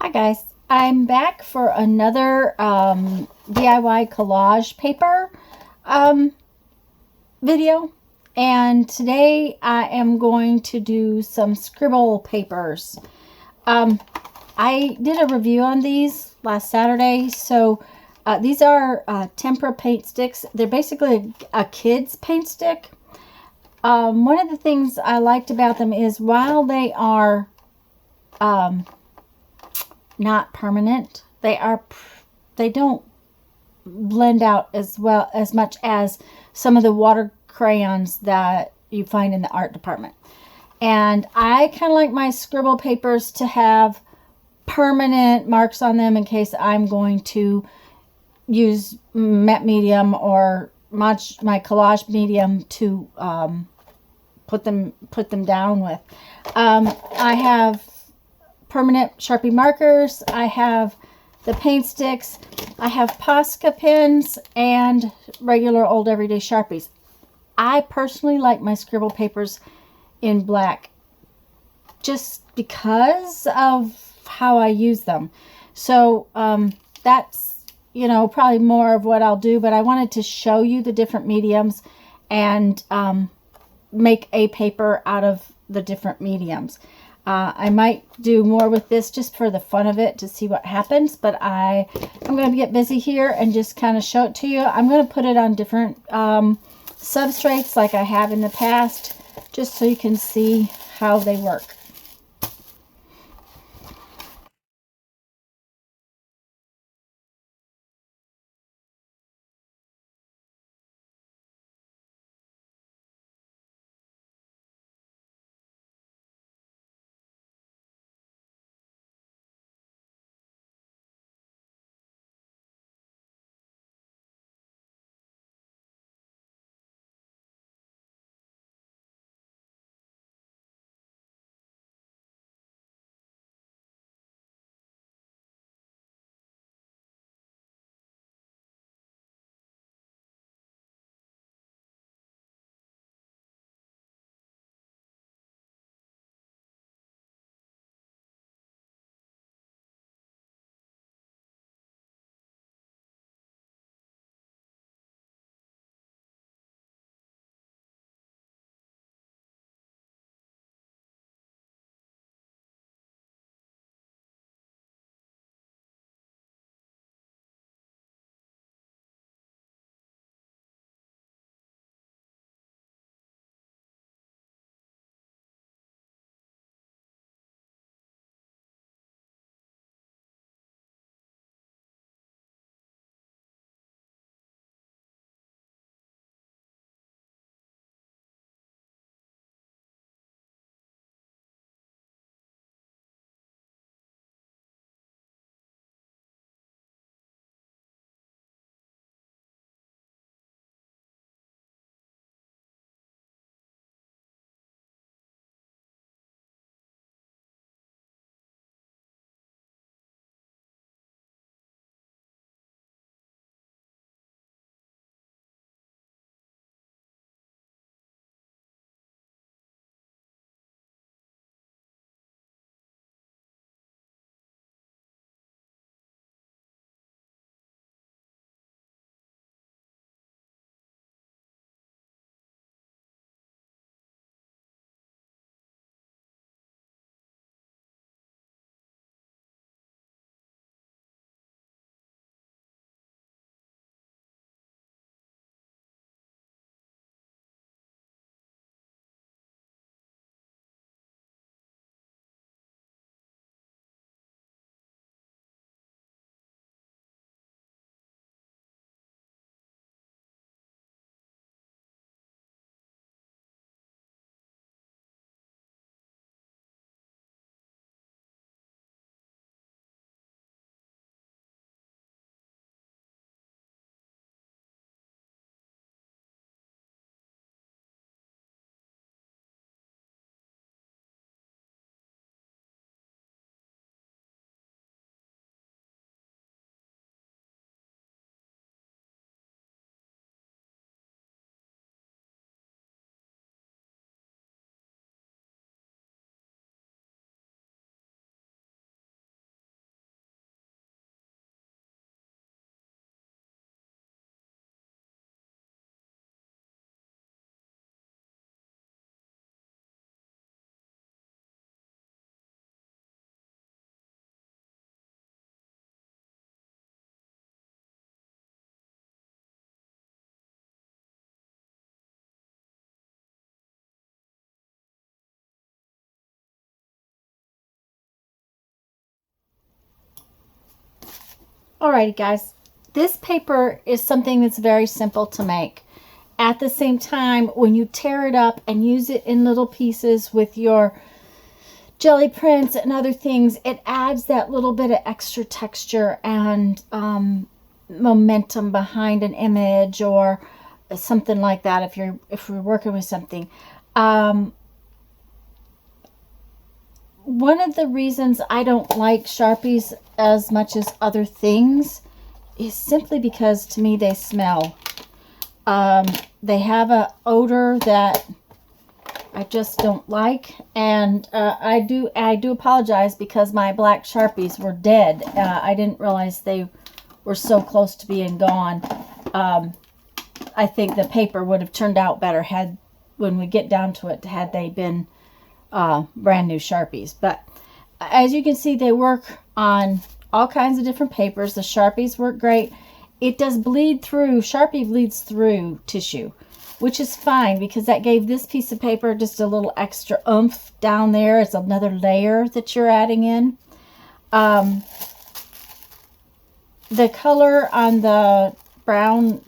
Hi guys, I'm back for another DIY collage paper video, and today I am going to do some Scribble papers. I did a review on these last Saturday, so these are tempera paint sticks. They're basically a kid's paint stick. One of the things I liked about them is while they are not permanent, they don't blend out as much as some of the water crayons that you find in the art department. And I kind of like my Scribble papers to have permanent marks on them in case I'm going to use matte medium or my collage medium to put them down with. I have permanent Sharpie markers, I have the paint sticks, I have Posca pens, and regular old everyday Sharpies. I personally like my Scribble papers in black just because of how I use them. So that's, probably more of what I'll do, but I wanted to show you the different mediums and make a paper out of the different mediums. I might do more with this just for the fun of it to see what happens, but I'm going to get busy here and just kind of show it to you. I'm going to put it on different substrates like I have in the past, just so you can see how they work. Alrighty, guys. This paper is something that's very simple to make. At the same time, when you tear it up and use it in little pieces with your jelly prints and other things, it adds that little bit of extra texture and momentum behind an image or something like that. If you're working with something, one of the reasons I don't like Sharpies as much as other things is simply because to me they smell. They have an odor that I just don't like, and I do apologize because my black Sharpies were dead. I didn't realize they were so close to being gone. I think the paper would have turned out better when we get down to it, had they been brand new Sharpies. But as you can see, they work on all kinds of different papers. The Sharpies work great. It does bleed through. Sharpie bleeds through tissue, which is fine because that gave this piece of paper just a little extra oomph down there. It's another layer that you're adding in. The color on the brown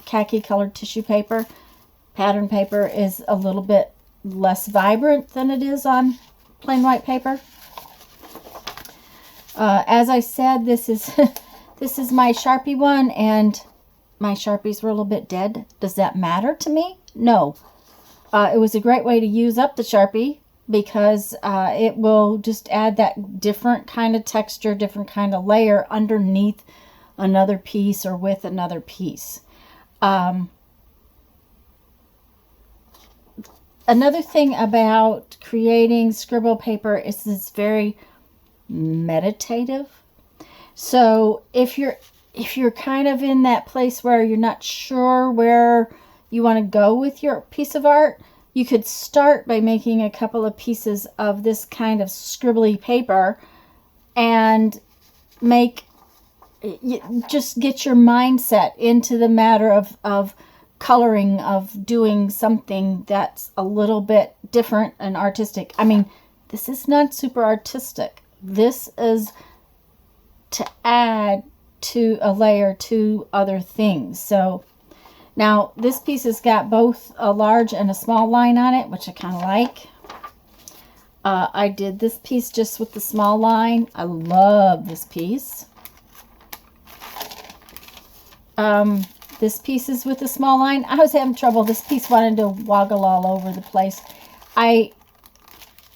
khaki colored tissue paper, pattern paper, is a little bit less vibrant than it is on plain white paper. As I said, this is this is my Sharpie one, and my Sharpies were a little bit dead. Does that matter to me? No. It was a great way to use up the Sharpie because it will just add that different kind of texture, different kind of layer underneath another piece or with another piece. Another thing about creating Scribble paper is it's very meditative. So if you're kind of in that place where you're not sure where you want to go with your piece of art, you could start by making a couple of pieces of this kind of scribbly paper and just get your mindset into the matter of coloring, of doing something that's a little bit different and artistic. I mean, this is not super artistic. This is to add to a layer to other things. So now this piece has got both a large and a small line on it, which I kind of like. I did this piece just with the small line. I love this piece. This piece is with the small line. I was having trouble. This piece wanted to woggle all over the place. I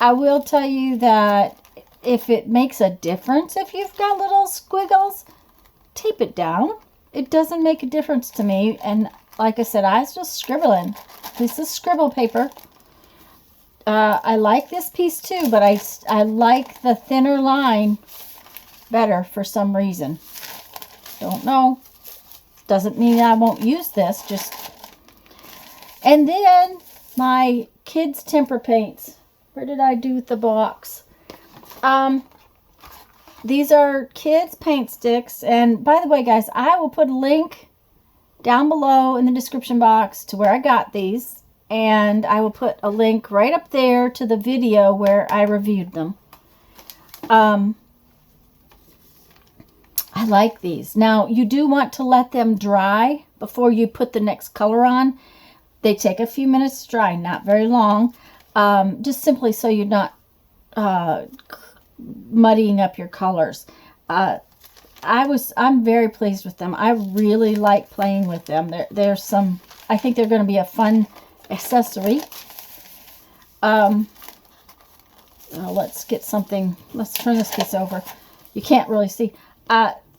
will tell you that if it makes a difference, if you've got little squiggles, tape it down. It doesn't make a difference to me. And like I said, I was just scribbling. This is Scribble paper. I like this piece too, but I like the thinner line better for some reason. Don't know. Doesn't mean I won't use this. And then my kids' temper paints. Where did I do with the box? These are kids' paint sticks. And by the way, guys, I will put a link down below in the description box to where I got these. And I will put a link right up there to the video where I reviewed them. I like these. Now, you do want to let them dry before you put the next color on. They take a few minutes to dry, not very long. Just simply so you're not muddying up your colors. I'm very pleased with them. I really like playing with them. I think they're going to be a fun accessory. Let's get something. Let's turn this piece over. You can't really see.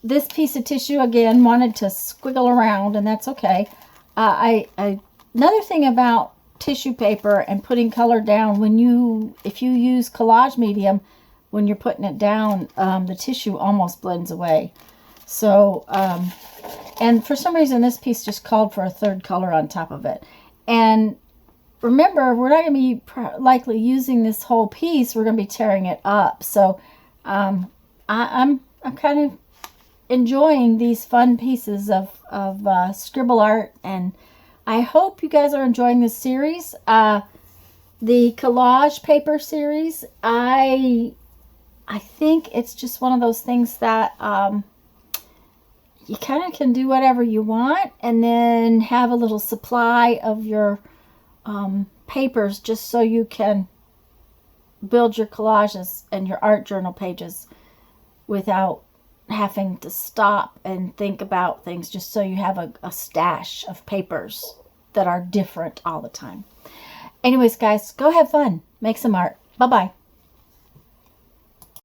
This piece of tissue, again, wanted to squiggle around, and that's okay. Another thing about tissue paper and putting color down, if you use collage medium, when you're putting it down, the tissue almost blends away. So, and for some reason, this piece just called for a third color on top of it. And remember, we're not going to be likely using this whole piece. We're going to be tearing it up. So, I'm kind of enjoying these fun pieces of Scribble art, and I hope you guys are enjoying this series. The collage paper series, I think it's just one of those things that you kind of can do whatever you want, and then have a little supply of your papers just so you can build your collages and your art journal pages without having to stop and think about things, just so you have a stash of papers that are different all the time. Anyways, guys, go have fun. Make some art. Bye-bye.